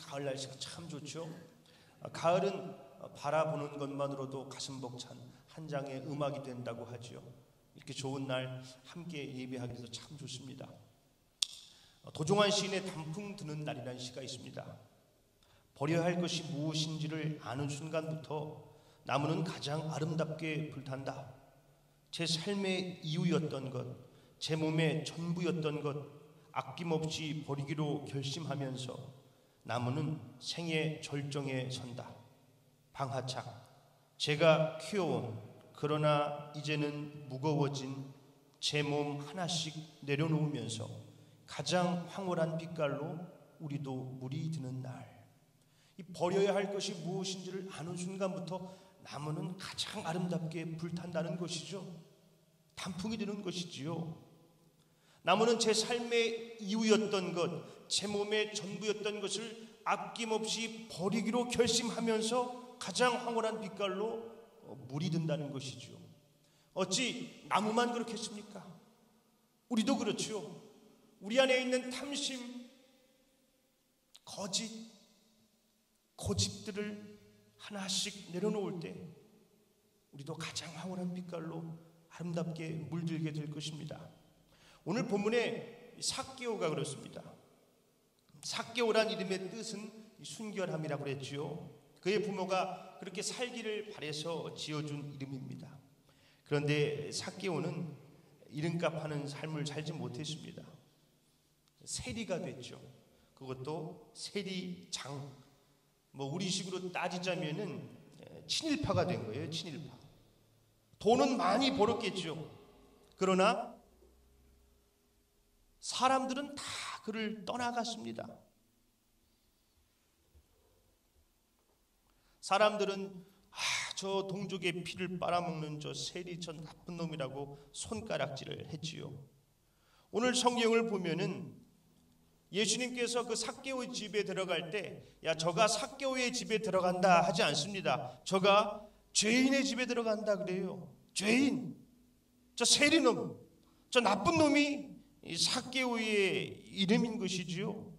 가을 날씨가 참 좋죠. 가을은 바라보는 것만으로도 가슴 벅찬 한 장의 음악이 된다고 하죠. 이렇게 좋은 날 함께 예배하기도 참 좋습니다. 도종환 시인의 단풍 드는 날이라는 시가 있습니다. 버려야 할 것이 무엇인지를 아는 순간부터 나무는 가장 아름답게 불탄다. 제 삶의 이유였던 것, 제 몸의 전부였던 것 아낌없이 버리기로 결심하면서 나무는 생의 절정에 선다. 방하착, 제가 키워온 그러나 이제는 무거워진 제 몸 하나씩 내려놓으면서 가장 황홀한 빛깔로 우리도 물이 드는 날, 이 버려야 할 것이 무엇인지를 아는 순간부터 나무는 가장 아름답게 불탄다는 것이죠. 단풍이 되는 것이지요. 나무는 제 삶의 이유였던 것, 제 몸의 전부였던 것을 아낌없이 버리기로 결심하면서 가장 황홀한 빛깔로 물이 든다는 것이죠. 어찌 나무만 그렇겠습니까? 우리도 그렇죠. 우리 안에 있는 탐심, 거짓, 고집들을 하나씩 내려놓을 때 우리도 가장 황홀한 빛깔로 아름답게 물들게 될 것입니다. 오늘 본문에 삭개오가 그렇습니다. 삭개오란 이름의 뜻은 순결함이라고 그랬지요. 그의 부모가 그렇게 살기를 바라서 지어준 이름입니다. 그런데 삭개오는 이름값 하는 삶을 살지 못했습니다. 세리가 됐죠. 그것도 세리장. 우리식으로 따지자면은 친일파가 된 거예요. 친일파. 돈은 많이 벌었겠죠. 그러나 사람들은 다 그를 떠나갔습니다. 사람들은 저 동족의 피를 빨아먹는 저 세리, 저 나쁜 놈이라고 손가락질을 했지요. 오늘 성경을 보면은 예수님께서 그 삭개오의 집에 들어갈 때 야 저가 삭개오의 집에 들어간다 하지 않습니다. 저가 죄인의 집에 들어간다 그래요. 죄인, 저 세리놈, 저 나쁜 놈이 이 삭개오의 이름인 것이지요.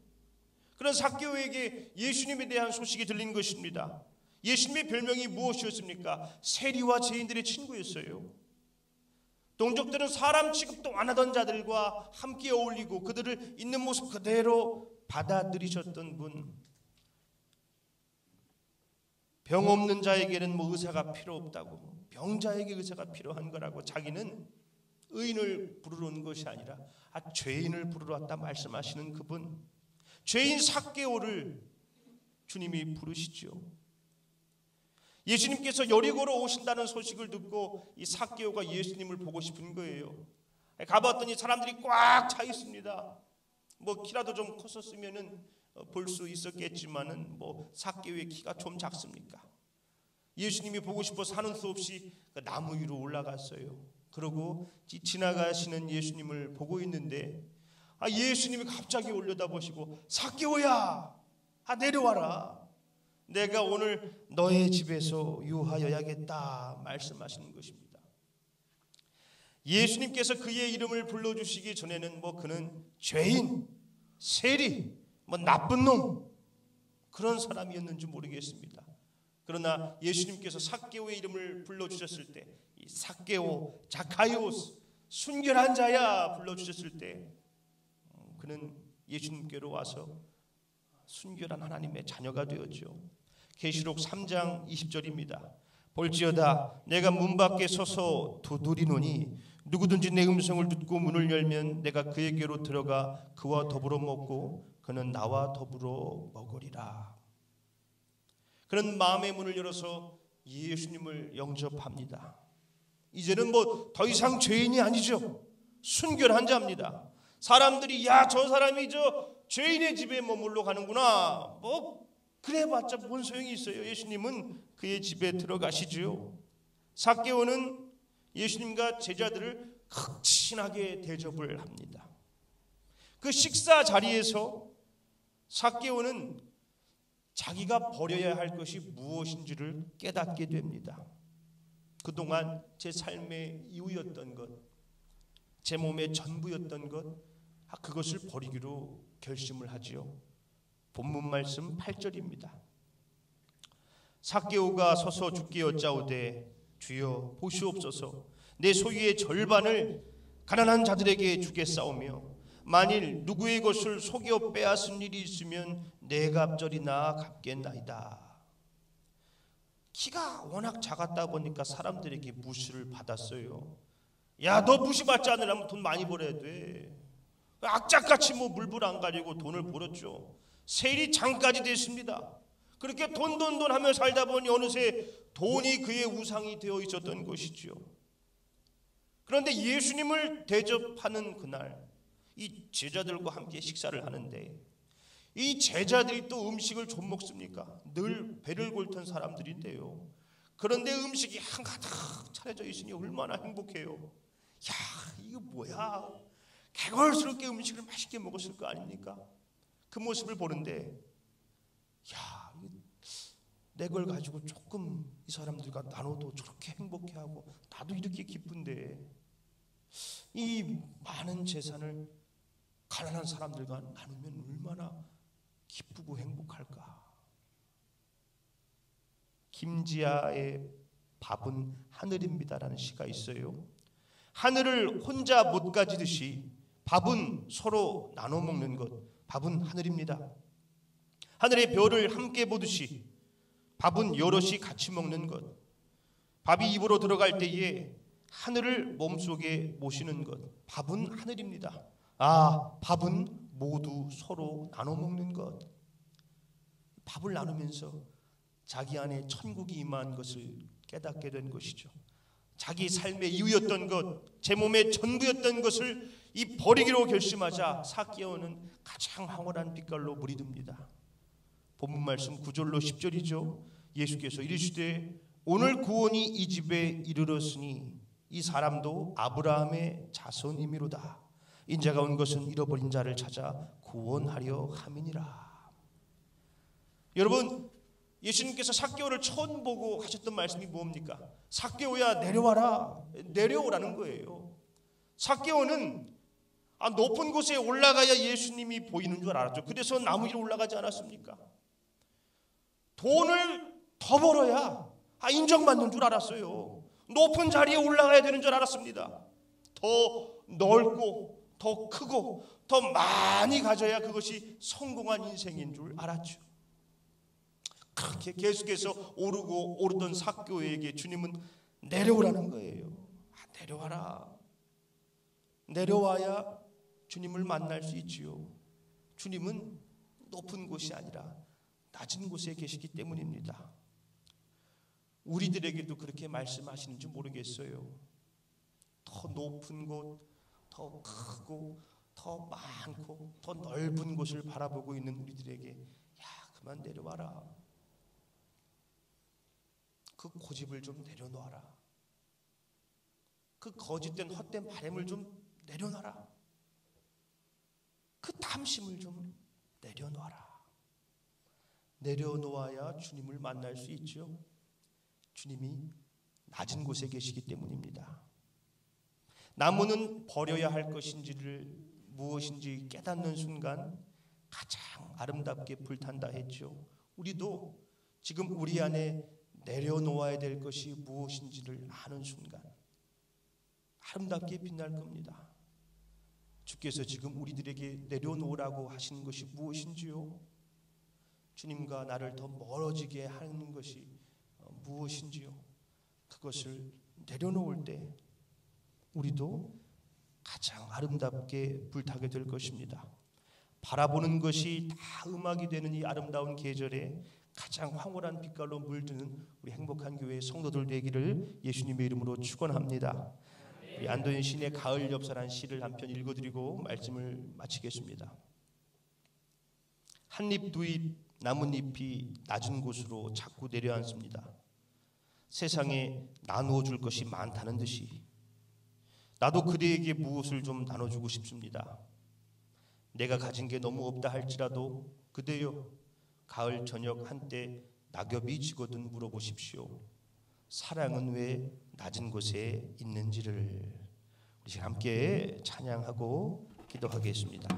그런 삭개오에게 예수님에 대한 소식이 들린 것입니다. 예수님의 별명이 무엇이었습니까? 세리와 죄인들의 친구였어요. 동족들은 사람 취급도 안 하던 자들과 함께 어울리고 그들을 있는 모습 그대로 받아들이셨던 분. 병 없는 자에게는 의사가 필요 없다고, 병자에게 의사가 필요한 거라고, 자기는 의인을 부르러 온 것이 아니라 죄인을 부르러 왔다 말씀하시는 그분, 죄인 삭개오를 주님이 부르시죠. 예수님께서 여리고로 오신다는 소식을 듣고 이 삭개오가 예수님을 보고 싶은 거예요. 가봤더니 사람들이 꽉 차 있습니다. 키라도 좀 컸었으면은 볼 수 있었겠지만은 삭개오의 키가 좀 작습니까? 예수님이 보고 싶어서 하는 수 없이 그 나무 위로 올라갔어요. 그러고 지나가시는 예수님을 보고 있는데 예수님이 갑자기 올려다보시고 삭개오야, 내려와라. 내가 오늘 너의 집에서 유하여야겠다 말씀하시는 것입니다. 예수님께서 그의 이름을 불러주시기 전에는 그는 죄인, 세리, 나쁜 놈 그런 사람이었는지 모르겠습니다. 그러나 예수님께서 삭개오의 이름을 불러주셨을 때 이 삭개오, 자카이오스, 순결한 자야 불러주셨을 때 그는 예수님께로 와서 순결한 하나님의 자녀가 되었죠. 계시록 3장 20절입니다. 볼지어다 내가 문 밖에 서서 두드리노니 누구든지 내 음성을 듣고 문을 열면 내가 그에게로 들어가 그와 더불어 먹고 그는 나와 더불어 먹으리라. 그는 마음의 문을 열어서 예수님을 영접합니다. 이제는 더 이상 죄인이 아니죠. 순결한 자입니다. 사람들이 저 사람이 저 죄인의 집에 머물러 가는구나. 그래봤자 뭔 소용이 있어요. 예수님은 그의 집에 들어가시지요. 삭개오는 예수님과 제자들을 극진하게 대접을 합니다. 그 식사 자리에서 삭개오는 자기가 버려야 할 것이 무엇인지를 깨닫게 됩니다. 그동안 제 삶의 이유였던 것, 제 몸의 전부였던 것, 그것을 버리기로 결심을 하지요. 본문 말씀 8절입니다. 삭개오가 서서 주께 여짜오되 주여 보시옵소서, 내 소유의 절반을 가난한 자들에게 주겠사오며 만일 누구의 것을 속여 빼앗은 일이 있으면 네 갑절이나 갚겠나이다. 키가 워낙 작았다 보니까 사람들에게 무시를 받았어요. 야, 너 무시받지 않으려면 돈 많이 벌어야 돼. 악착같이 물불 안 가리고 돈을 벌었죠. 세일이 장까지 됐습니다. 그렇게 돈 하며 살다 보니 어느새 돈이 그의 우상이 되어 있었던 것이죠. 그런데 예수님을 대접하는 그날 이 제자들과 함께 식사를 하는데 이 제자들이 또 음식을 좀 먹습니까? 늘 배를 골던 사람들인데요. 그런데 음식이 한가득 차려져 있으니 얼마나 행복해요. 야, 이거 뭐야? 개걸스럽게 음식을 맛있게 먹었을 거 아닙니까? 그 모습을 보는데 야, 내 걸 가지고 조금 이 사람들과 나눠도 저렇게 행복해하고 나도 이렇게 기쁜데 이 많은 재산을 가난한 사람들과 나누면 얼마나 기쁘고 행복할까. 김지아의 밥은 하늘입니다라는 시가 있어요. 하늘을 혼자 못 가지듯이 밥은 서로 나눠 먹는 것, 밥은 하늘입니다. 하늘의 별을 함께 보듯이 밥은 여럿이 같이 먹는 것, 밥이 입으로 들어갈 때에 하늘을 몸속에 모시는 것, 밥은 하늘입니다. 아, 밥은 모두 서로 나눠 먹는 것. 밥을 나누면서 자기 안에 천국이 임한 것을 깨닫게 된 것이죠. 자기 삶의 이유였던 것, 제 몸의 전부였던 것을 이 버리기로 결심하자 삭개오는 가장 황홀한 빛깔로 물이 듭니다. 본문 말씀 9절로 10절이죠. 예수께서 이르시되 오늘 구원이 이 집에 이르렀으니 이 사람도 아브라함의 자손이미로다. 인자가 온 것은 잃어버린 자를 찾아 구원하려 함이니라. 여러분, 예수님께서 삭개오를 처음 보고 하셨던 말씀이 뭡니까? 삭개오야 내려와라. 내려오라는 거예요. 삭개오는 높은 곳에 올라가야 예수님이 보이는 줄 알았죠. 그래서 나무 위로 올라가지 않았습니까? 돈을 더 벌어야 인정받는 줄 알았어요. 높은 자리에 올라가야 되는 줄 알았습니다. 더 넓고 더 크고 더 많이 가져야 그것이 성공한 인생인 줄 알았죠. 그렇게 계속해서 오르던 삭개오에게 주님은 내려오라는 거예요. 내려와라. 내려와야 주님을 만날 수 있지요. 주님은 높은 곳이 아니라 낮은 곳에 계시기 때문입니다. 우리들에게도 그렇게 말씀하시는지 모르겠어요. 더 높은 곳, 더 크고 더 많고 더 넓은 곳을 바라보고 있는 우리들에게 야, 그만 내려와라. 그 고집을 좀 내려놓아라. 그 거짓된 헛된 바램을 좀 내려놔라. 그 탐심을 좀 내려놓아라. 내려놓아야 주님을 만날 수 있죠. 주님이 낮은 곳에 계시기 때문입니다. 나무는 버려야 할 것인지를 무엇인지 깨닫는 순간 가장 아름답게 불탄다 했죠. 우리도 지금 우리 안에 내려놓아야 될 것이 무엇인지를 아는 순간 아름답게 빛날 겁니다. 주께서 지금 우리들에게 내려놓으라고 하시는 것이 무엇인지요? 주님과 나를 더 멀어지게 하는 것이 무엇인지요? 그것을 내려놓을 때 우리도 가장 아름답게 불타게 될 것입니다. 바라보는 것이 다 음악이 되는 이 아름다운 계절에 가장 황홀한 빛깔로 물드는 우리 행복한 교회 성도들 되기를 예수님의 이름으로 축원합니다. 우리 안도현 시인의 가을 엽서라는 시를 한 편 읽어드리고 말씀을 마치겠습니다. 한잎 두잎 나뭇잎이 낮은 곳으로 자꾸 내려앉습니다. 세상에 나누어 줄 것이 많다는 듯이 나도 그대에게 무엇을 좀 나눠주고 싶습니다. 내가 가진 게 너무 없다 할지라도 그대여 가을 저녁 한때 낙엽이 지거든 물어보십시오. 사랑은 왜 낮은 곳에 있는지를. 우리 함께 찬양하고 기도하겠습니다.